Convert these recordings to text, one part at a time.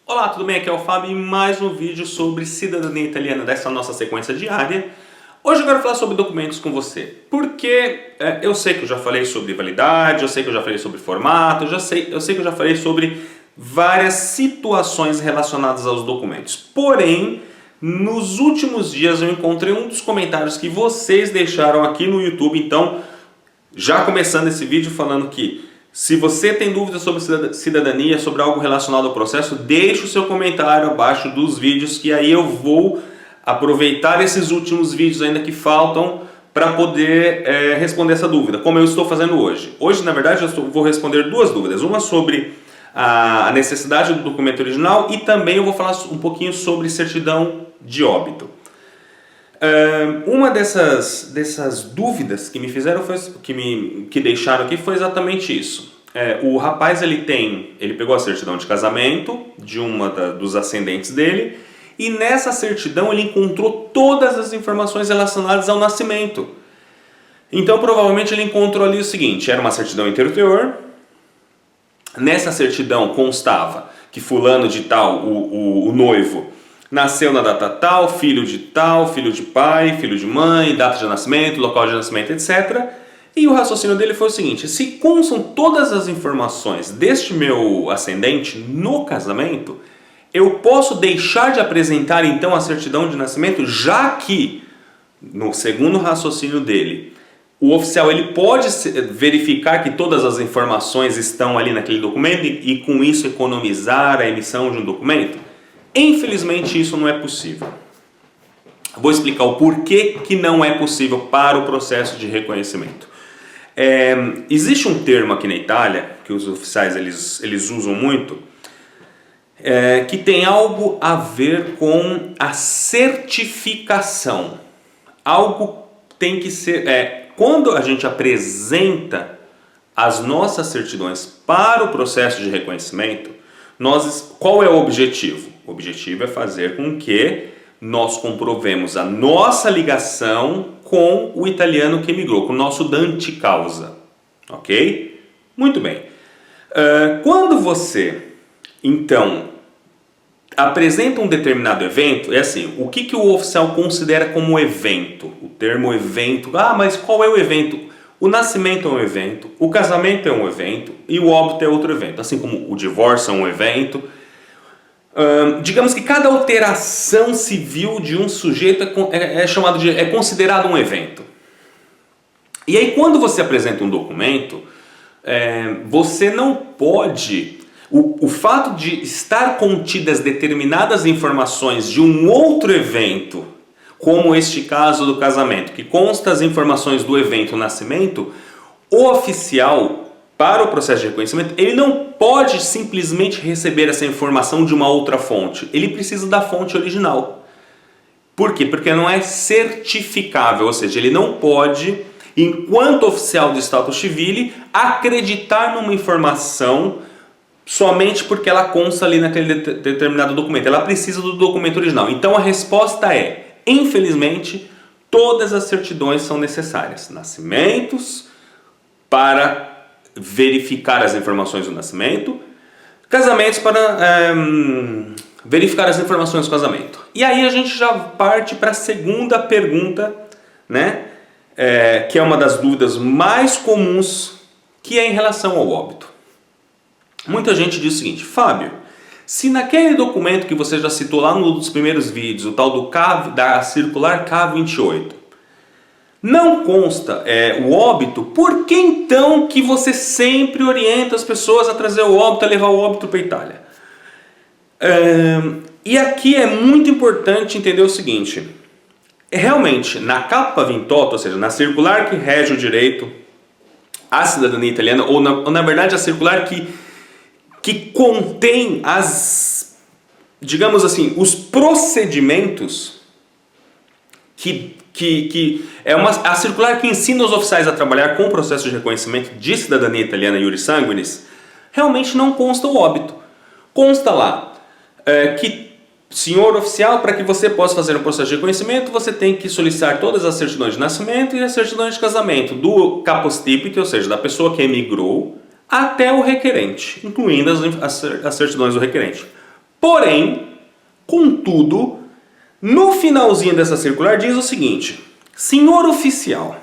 Olá, tudo bem? Aqui é o Fábio e mais um vídeo sobre cidadania italiana dessa nossa sequência diária. Hoje eu quero falar sobre documentos com você, porque eu sei que eu já falei sobre validade, eu sei que eu já falei sobre formato, eu sei que eu já falei sobre várias situações relacionadas aos documentos. Porém, nos últimos dias eu encontrei um dos comentários que vocês deixaram aqui no YouTube, então já começando esse vídeo falando que se você tem dúvidas sobre cidadania, sobre algo relacionado ao processo, deixe o seu comentário abaixo dos vídeos que aí eu vou aproveitar esses últimos vídeos ainda que faltam para poder responder essa dúvida, como eu estou fazendo hoje. Hoje, na verdade, vou responder duas dúvidas. Uma sobre a necessidade do documento original e também eu vou falar um pouquinho sobre certidão de óbito. Uma dessas dúvidas que me fizeram, que deixaram aqui, foi exatamente isso. O rapaz ele pegou a certidão de casamento de dos ascendentes dele e nessa certidão ele encontrou todas as informações relacionadas ao nascimento. Então provavelmente ele encontrou ali o seguinte: era uma certidão interior. Nessa certidão constava que fulano de tal, o noivo, nasceu na data tal, filho de pai, filho de mãe, data de nascimento, local de nascimento, etc. E o raciocínio dele foi o seguinte: se constam todas as informações deste meu ascendente no casamento, eu posso deixar de apresentar então a certidão de nascimento, já que, no segundo raciocínio dele, o oficial ele pode verificar que todas as informações estão ali naquele documento e com isso economizar a emissão de um documento? Infelizmente isso não é possível. Vou explicar o porquê que não é possível para o processo de reconhecimento. Existe um termo aqui na Itália, que os oficiais eles usam muito, que tem algo a ver com a certificação. Algo tem que ser... quando a gente apresenta as nossas certidões para o processo de reconhecimento, qual é o objetivo? O objetivo é fazer com que nós comprovemos a nossa ligação com o italiano que emigrou, com o nosso dante causa. Ok? Muito bem. Quando você, então, apresenta um determinado evento, é assim, o que o oficial considera como evento? O termo evento, mas qual é o evento? O nascimento é um evento, o casamento é um evento e o óbito é outro evento, assim como o divórcio é um evento. Digamos que cada alteração civil de um sujeito é considerado um evento. E aí quando você apresenta um documento, você não pode... O fato de estar contidas determinadas informações de um outro evento, como este caso do casamento, que consta as informações do evento nascimento, o oficial, para o processo de reconhecimento, ele não pode simplesmente receber essa informação de uma outra fonte. Ele precisa da fonte original. Por quê? Porque não é certificável, ou seja, ele não pode, enquanto oficial do status civile, acreditar numa informação somente porque ela consta ali naquele determinado documento. Ela precisa do documento original. Então a resposta é, infelizmente, todas as certidões são necessárias. Nascimentos, para verificar as informações do nascimento, casamentos para verificar as informações do casamento. E aí a gente já parte para a segunda pergunta, né? Que é uma das dúvidas mais comuns, que é em relação ao óbito. Muita gente diz o seguinte: Fábio, se naquele documento que você já citou lá num dos primeiros vídeos, o tal da circular K28, não consta o óbito, por que então que você sempre orienta as pessoas a trazer o óbito, a levar o óbito para a Itália? E aqui é muito importante entender o seguinte: realmente, na capa 28, ou seja, na circular que rege o direito à cidadania italiana, ou na verdade a circular que contém digamos assim, os procedimentos que é a circular que ensina os oficiais a trabalhar com o processo de reconhecimento de cidadania italiana iuris sanguinis, realmente não consta o óbito. Consta lá que, senhor oficial, para que você possa fazer um processo de reconhecimento, você tem que solicitar todas as certidões de nascimento e as certidões de casamento do capostipite, ou seja, da pessoa que emigrou, até o requerente, incluindo as certidões do requerente. Porém, contudo, no finalzinho dessa circular diz o seguinte: senhor oficial,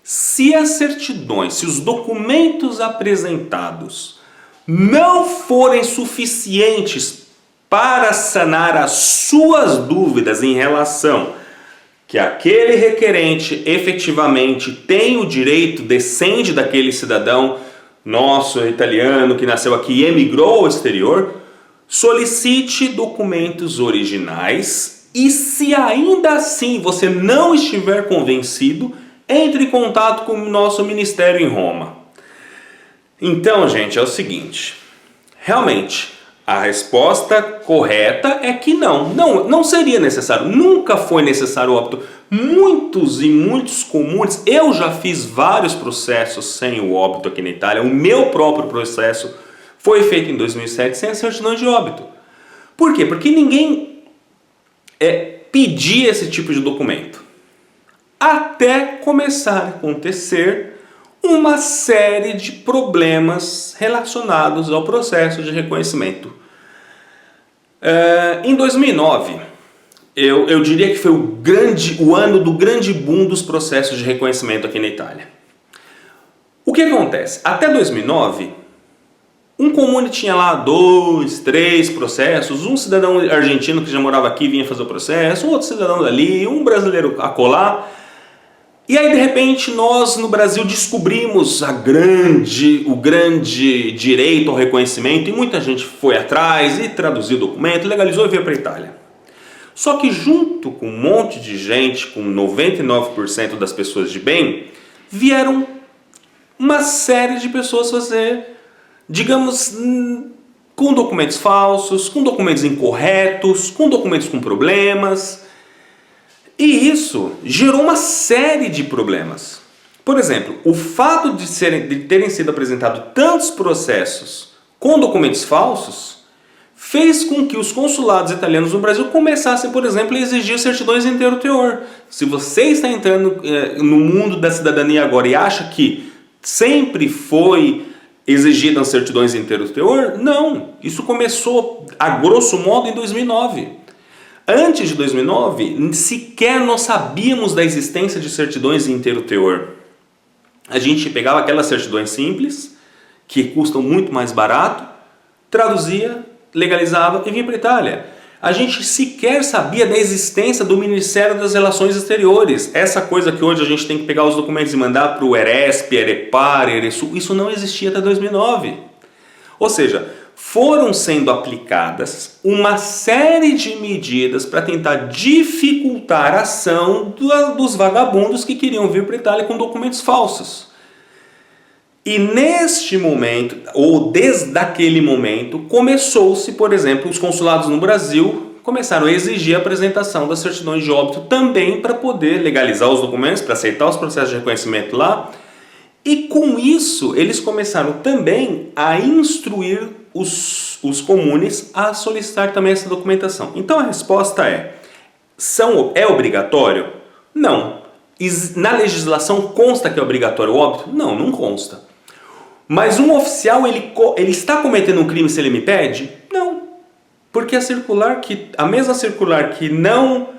se as certidões, se os documentos apresentados não forem suficientes para sanar as suas dúvidas em relação que aquele requerente efetivamente tem o direito, descende daquele cidadão nosso italiano que nasceu aqui e emigrou ao exterior, solicite documentos originais e, se ainda assim você não estiver convencido, entre em contato com o nosso ministério em Roma. Então, gente, é o seguinte, realmente a resposta correta é que não seria necessário, nunca foi necessário o óbito. Muitos comunes, eu já fiz vários processos sem o óbito aqui na Itália, o meu próprio processo foi feito em 2007 sem a certidão de óbito. Por quê? Porque ninguém pedia esse tipo de documento. Até começar a acontecer uma série de problemas relacionados ao processo de reconhecimento. Em 2009, eu diria que foi o ano do grande boom dos processos de reconhecimento aqui na Itália. O que acontece? Até 2009, um comune tinha lá 2, 3 processos, um cidadão argentino que já morava aqui vinha fazer o processo, um outro cidadão dali, um brasileiro acolá. E aí, de repente, nós no Brasil descobrimos o grande direito ao reconhecimento e muita gente foi atrás e traduziu o documento, legalizou e veio para a Itália. Só que junto com um monte de gente, com 99% das pessoas de bem, vieram uma série de pessoas fazer, digamos, com documentos falsos, com documentos incorretos, com documentos com problemas. E isso gerou uma série de problemas. Por exemplo, o fato de terem sido apresentados tantos processos com documentos falsos fez com que os consulados italianos no Brasil começassem, por exemplo, a exigir certidões em inteiro teor. Se você está entrando no mundo da cidadania agora e acha que sempre foi exigidas certidões em inteiro teor, não. Isso começou, a grosso modo, em 2009. Antes de 2009, sequer nós sabíamos da existência de certidões em inteiro teor. A gente pegava aquelas certidões simples, que custam muito mais barato, traduzia, legalizava e vinha para a Itália. A gente sequer sabia da existência do Ministério das Relações Exteriores. Essa coisa que hoje a gente tem que pegar os documentos e mandar para o ERESP, EREPAR, ERESUL, isso não existia até 2009. Ou seja, foram sendo aplicadas uma série de medidas para tentar dificultar a ação dos vagabundos que queriam vir para a Itália com documentos falsos. E neste momento, ou desde aquele momento, começou-se, por exemplo, os consulados no Brasil começaram a exigir a apresentação das certidões de óbito também para poder legalizar os documentos, para aceitar os processos de reconhecimento lá. E com isso, eles começaram também a instruir os comunes a solicitar também essa documentação. Então a resposta é obrigatório? Não. Na legislação consta que é obrigatório o óbito? Não, não consta. Mas um oficial, ele está cometendo um crime se ele me pede? Não. Porque a mesma circular que não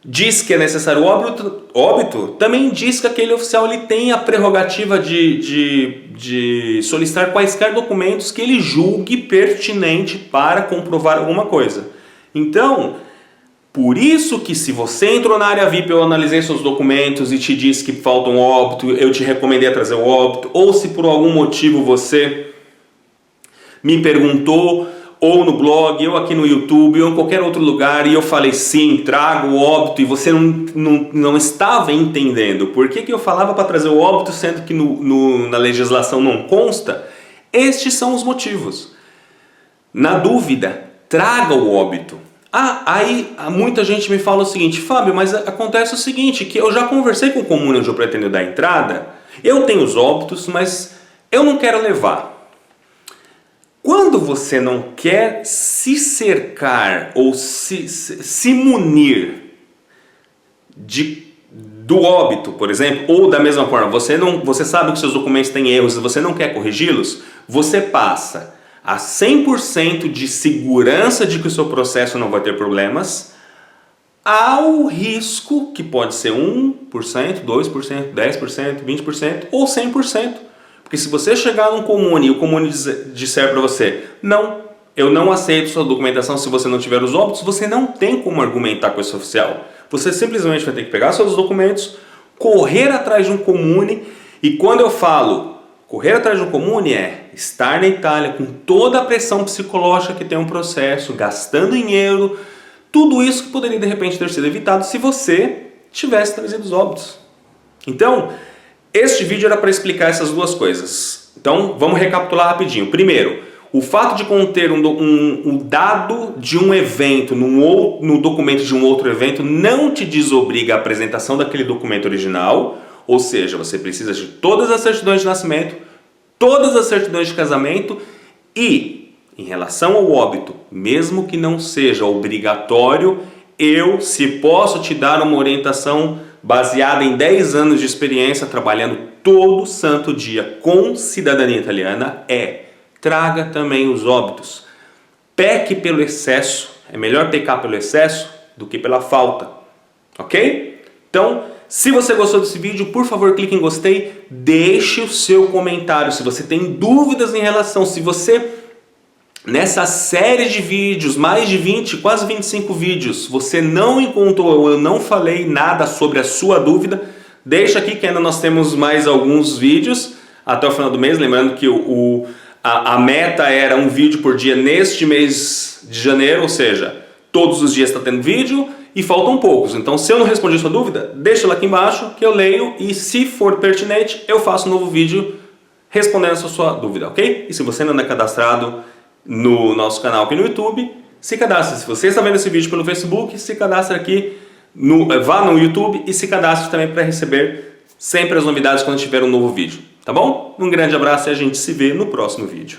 diz que é necessário óbito, também diz que aquele oficial ele tem a prerrogativa de solicitar quaisquer documentos que ele julgue pertinente para comprovar alguma coisa. Então, por isso que se você entrou na área VIP, eu analisei seus documentos e te disse que falta um óbito, eu te recomendei a trazer o óbito, ou se por algum motivo você me perguntou, ou no blog, ou aqui no YouTube, ou em qualquer outro lugar, e eu falei sim, trago o óbito, e você não estava entendendo por que eu falava para trazer o óbito, sendo que na legislação não consta. Estes são os motivos. Na dúvida, traga o óbito. Aí muita gente me fala o seguinte: Fábio, mas acontece o seguinte, que eu já conversei com o comune onde eu pretendo dar entrada, eu tenho os óbitos, mas eu não quero levar. Quando você não quer se cercar ou se munir do óbito, por exemplo, ou da mesma forma, você sabe que seus documentos têm erros e você não quer corrigi-los, você passa a 100% de segurança de que o seu processo não vai ter problemas, ao risco que pode ser 1%, 2%, 10%, 20% ou 100%. Porque se você chegar num comune e o comune disser para você, não, eu não aceito sua documentação se você não tiver os óbitos, você não tem como argumentar com esse oficial. Você simplesmente vai ter que pegar seus documentos, correr atrás de um comune, e quando eu falo correr atrás de um comune é estar na Itália com toda a pressão psicológica que tem um processo, gastando dinheiro, tudo isso que poderia de repente ter sido evitado se você tivesse trazido os óbitos. Então, este vídeo era para explicar essas duas coisas. Então, vamos recapitular rapidinho. Primeiro, o fato de conter um dado de um evento no documento de um outro evento não te desobriga a apresentação daquele documento original, ou seja, você precisa de todas as certidões de nascimento, todas as certidões de casamento e, em relação ao óbito, mesmo que não seja obrigatório, se posso te dar uma orientação baseada em 10 anos de experiência trabalhando todo santo dia com cidadania italiana, traga também os óbitos. Peque pelo excesso, é melhor pecar pelo excesso do que pela falta, ok? Então, se você gostou desse vídeo, por favor clique em gostei, deixe o seu comentário. Se você tem dúvidas em relação, se você, nessa série de vídeos, mais de 20, quase 25 vídeos, você não encontrou ou eu não falei nada sobre a sua dúvida, deixa aqui que ainda nós temos mais alguns vídeos até o final do mês, lembrando que a meta era um vídeo por dia neste mês de janeiro, ou seja, todos os dias está tendo vídeo e faltam poucos. Então, se eu não respondi a sua dúvida, deixa ela aqui embaixo que eu leio e, se for pertinente, eu faço um novo vídeo respondendo essa sua dúvida, ok? E se você não é cadastrado no nosso canal aqui no YouTube, se cadastre. Se você está vendo esse vídeo pelo Facebook, se cadastre aqui, vá no YouTube e se cadastre também para receber sempre as novidades quando tiver um novo vídeo. Tá bom? Um grande abraço e a gente se vê no próximo vídeo.